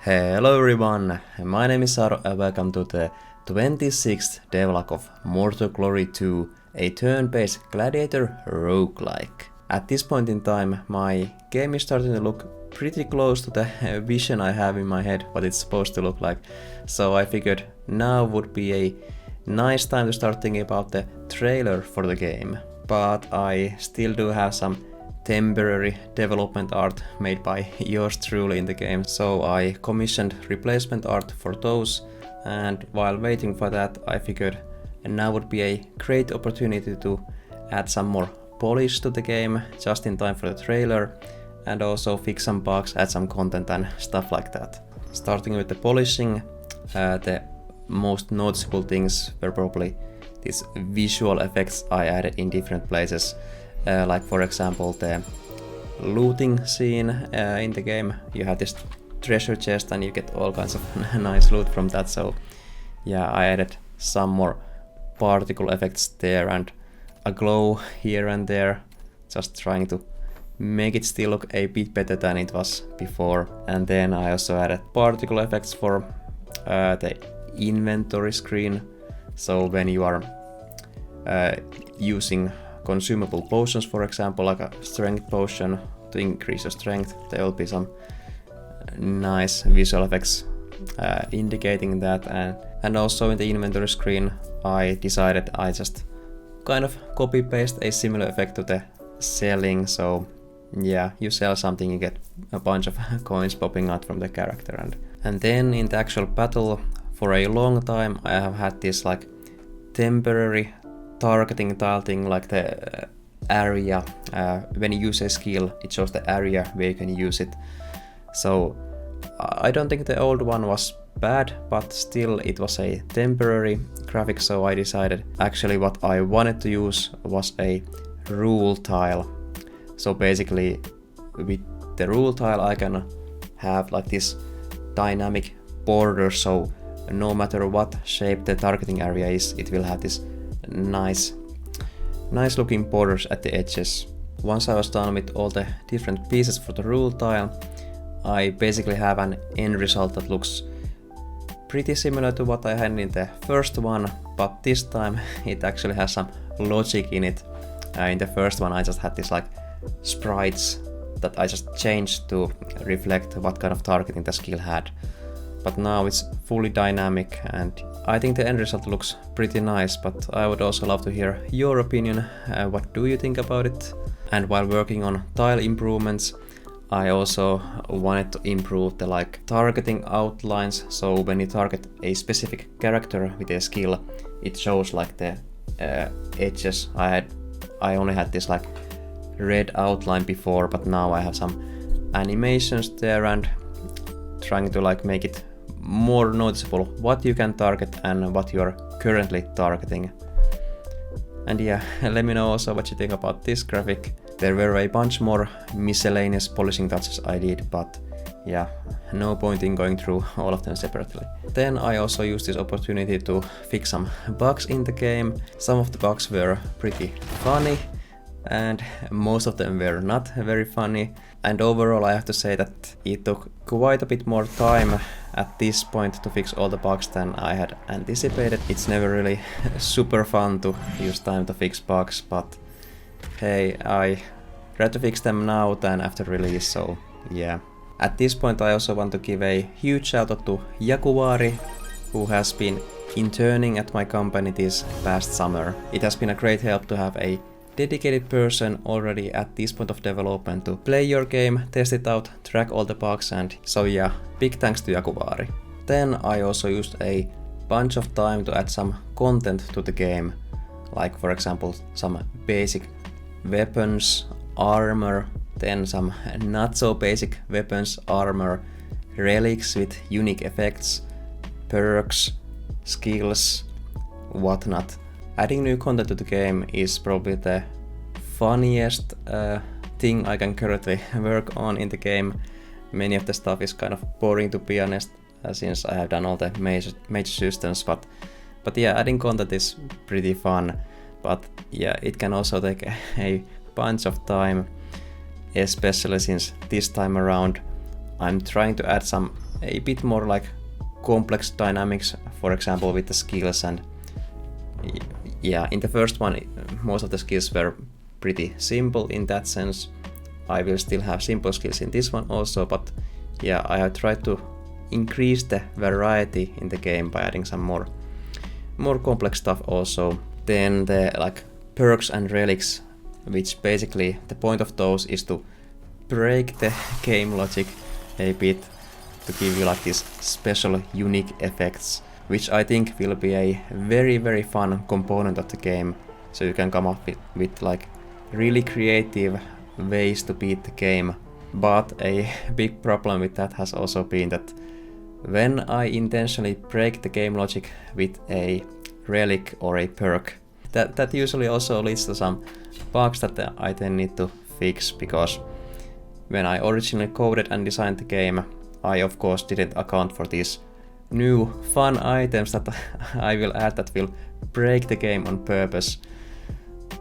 Hello everyone, my name is Aro and welcome to the 26th devlog of Mortal Glory 2, a turn-based gladiator roguelike. At this point in time, my game is starting to look pretty close to the vision I have in my head, what it's supposed to look like. So I figured now would be a nice time to start thinking about the trailer for the game. But I still do have some temporary development art made by yours truly in the game, so I commissioned replacement art for those, and while waiting for that I figured now would be a great opportunity to add some more polish to the game just in time for the trailer, and also fix some bugs, add some content and stuff like that. Starting with the polishing, the most noticeable things were probably these visual effects I added in different places. Like for example the looting scene in the game. You have this treasure chest and you get all kinds of nice loot from that, so yeah, I added some more particle effects there and a glow here and there, just trying to make it still look a bit better than it was before. And then I also added particle effects for the inventory screen, so when you are using consumable potions, for example, like a strength potion to increase your strength, there will be some nice visual effects indicating that. And also in the inventory screen I decided I just kind of copy paste a similar effect to the selling, so yeah, you sell something, you get a bunch of coins popping out from the character. And then in the actual battle, for a long time I have had this like temporary targeting tile thing, like the area, when you use a skill it shows the area where you can use it. So I don't think the old one was bad, but still it was a temporary graphic, so I decided actually what I wanted to use was a rule tile. So basically with the rule tile I can have like this dynamic border, so no matter what shape the targeting area is, it will have this nice looking borders at the edges. Once I was done with all the different pieces for the rule tile, I basically have an end result that looks pretty similar to what I had in the first one, but this time it actually has some logic in it. In the first one I just had this like sprites that I just changed to reflect what kind of targeting the skill had, but now it's fully dynamic and I think the end result looks pretty nice. But I would also love to hear your opinion. What do you think about it? And while working on tile improvements, I also wanted to improve the like targeting outlines, so when you target a specific character with a skill, it shows like the edges. I only had this like red outline before, but now I have some animations there and trying to like make it more noticeable what you can target and what you are currently targeting. And yeah, let me know also what you think about this graphic. There were a bunch more miscellaneous polishing touches I did, but yeah, no point in going through all of them separately. Then I also used this opportunity to fix some bugs in the game. Some of the bugs were pretty funny and most of them were not very funny, and overall I have to say that it took quite a bit more time at this point to fix all the bugs than I had anticipated. It's never really super fun to use time to fix bugs, but hey, I rather fix them now than after release, so yeah. At this point I also want to give a huge shout out to Jaguari, who has been interning at my company this past summer. It has been a great help to have a dedicated person already at this point of development to play your game, test it out, track all the bugs, and so yeah, big thanks to Jaguari. Then I also used a bunch of time to add some content to the game, like for example some basic weapons, armor, then some not so basic weapons, armor, relics with unique effects, perks, skills, whatnot. Adding new content to the game is probably the funniest thing I can currently work on in the game. Many of the stuff is kind of boring, to be honest, since I have done all the major systems, but yeah, adding content is pretty fun. But yeah, it can also take a bunch of time, especially since this time around I'm trying to add some a bit more like complex dynamics, for example with the skills, and yeah, in the first one most of the skills were pretty simple in that sense. I will still have simple skills in this one also, but yeah, I have tried to increase the variety in the game by adding some more complex stuff also. Then the like perks and relics, which basically the point of those is to break the game logic a bit, to give you like these special unique effects, which I think will be a very fun component of the game, so you can come up with like really creative ways to beat the game. But a big problem with that has also been that when I intentionally break the game logic with a relic or a perk, that usually also leads to some bugs that I then need to fix, because when I originally coded and designed the game, I of course didn't account for these new fun items that I will add that will break the game on purpose.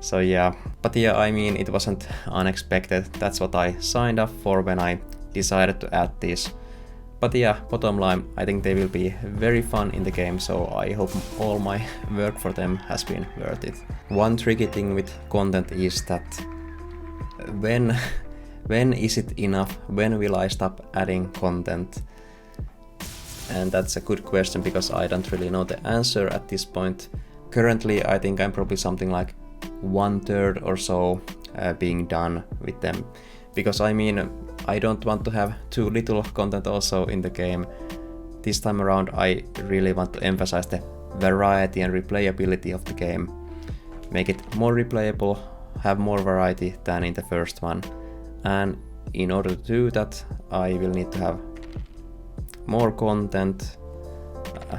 So yeah, but yeah, I mean, it wasn't unexpected. That's what I signed up for when I decided to add these. But yeah, bottom line, I think they will be very fun in the game, so I hope all my work for them has been worth it. One tricky thing with content is that when is it enough? When will I stop adding content? And that's a good question, because I don't really know the answer at this point. Currently, I think I'm probably something like 1/3 or so being done with them, because I mean, I don't want to have too little content also in the game. This time around I really want to emphasize the variety and replayability of the game. Make it more replayable, have more variety than in the first one. And in order to do that, I will need to have more content,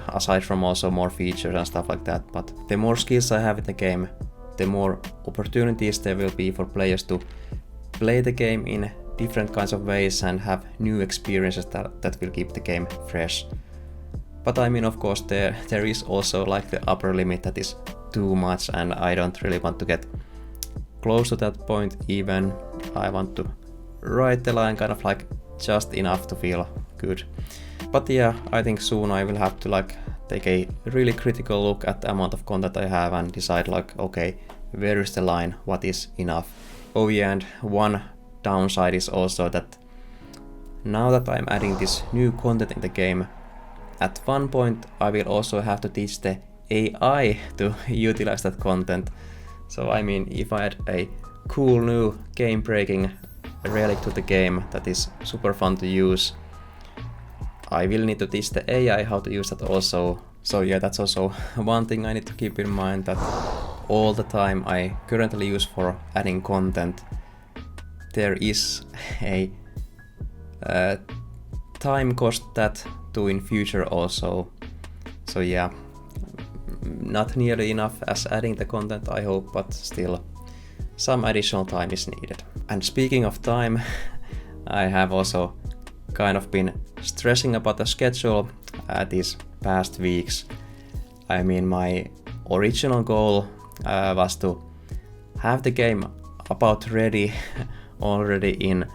aside from also more features and stuff like that. But the more skills I have in the game, the more opportunities there will be for players to play the game in different kinds of ways and have new experiences that will keep the game fresh. But I mean, of course, there is also like the upper limit that is too much, and I don't really want to get close to that point even. I want to ride the line kind of like just enough to feel good. But yeah, I think soon I will have to like take a really critical look at the amount of content I have and decide like, okay, where is the line, what is enough? Oh yeah, and one downside is also that now that I'm adding this new content in the game, at one point I will also have to teach the AI to utilize that content. So I mean, if I add a cool new game-breaking relic to the game that is super fun to use, I will need to teach the AI how to use that also. So yeah, that's also one thing I need to keep in mind, that all the time I currently use for adding content, there is a time cost that to in future also. So yeah, not nearly enough as adding the content, I hope, but still some additional time is needed. And speaking of time, I have also kind of been stressing about the schedule these past weeks. I mean, my original goal was to have the game about ready already in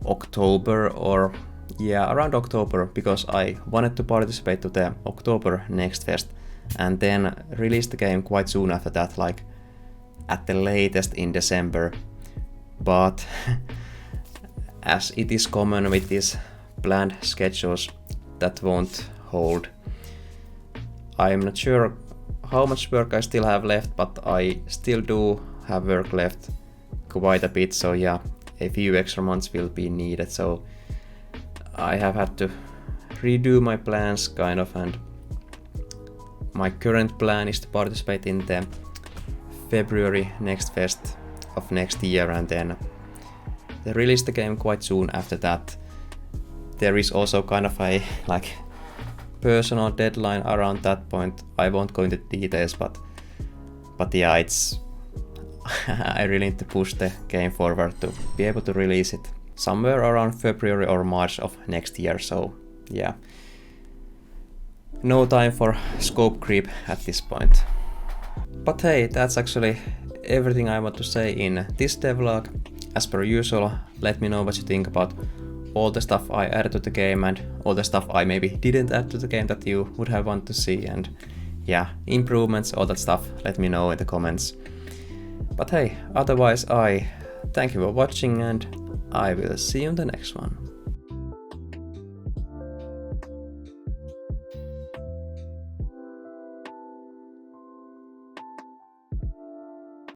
October, or yeah, around October, because I wanted to participate to the October Next Fest and then release the game quite soon after that, like at the latest in December. But as it is common with these planned schedules, that won't hold. I'm not sure how much work I still have left, but I still do have work left quite a bit, so yeah, a few extra months will be needed. So I have had to redo my plans kind of, and my current plan is to participate in the February Next Fest of next year, and then they release the game quite soon after that. There is also kind of a like personal deadline around that point. I won't go into details, but yeah, it's I really need to push the game forward to be able to release it somewhere around February or March of next year. So yeah, no time for scope creep at this point. But hey, that's actually everything I want to say in this devlog. As per usual, let me know what you think about all the stuff I added to the game and all the stuff I maybe didn't add to the game that you would have want to see, and yeah, improvements, all that stuff, let me know in the comments. But hey, otherwise I thank you for watching and I will see you in the next one.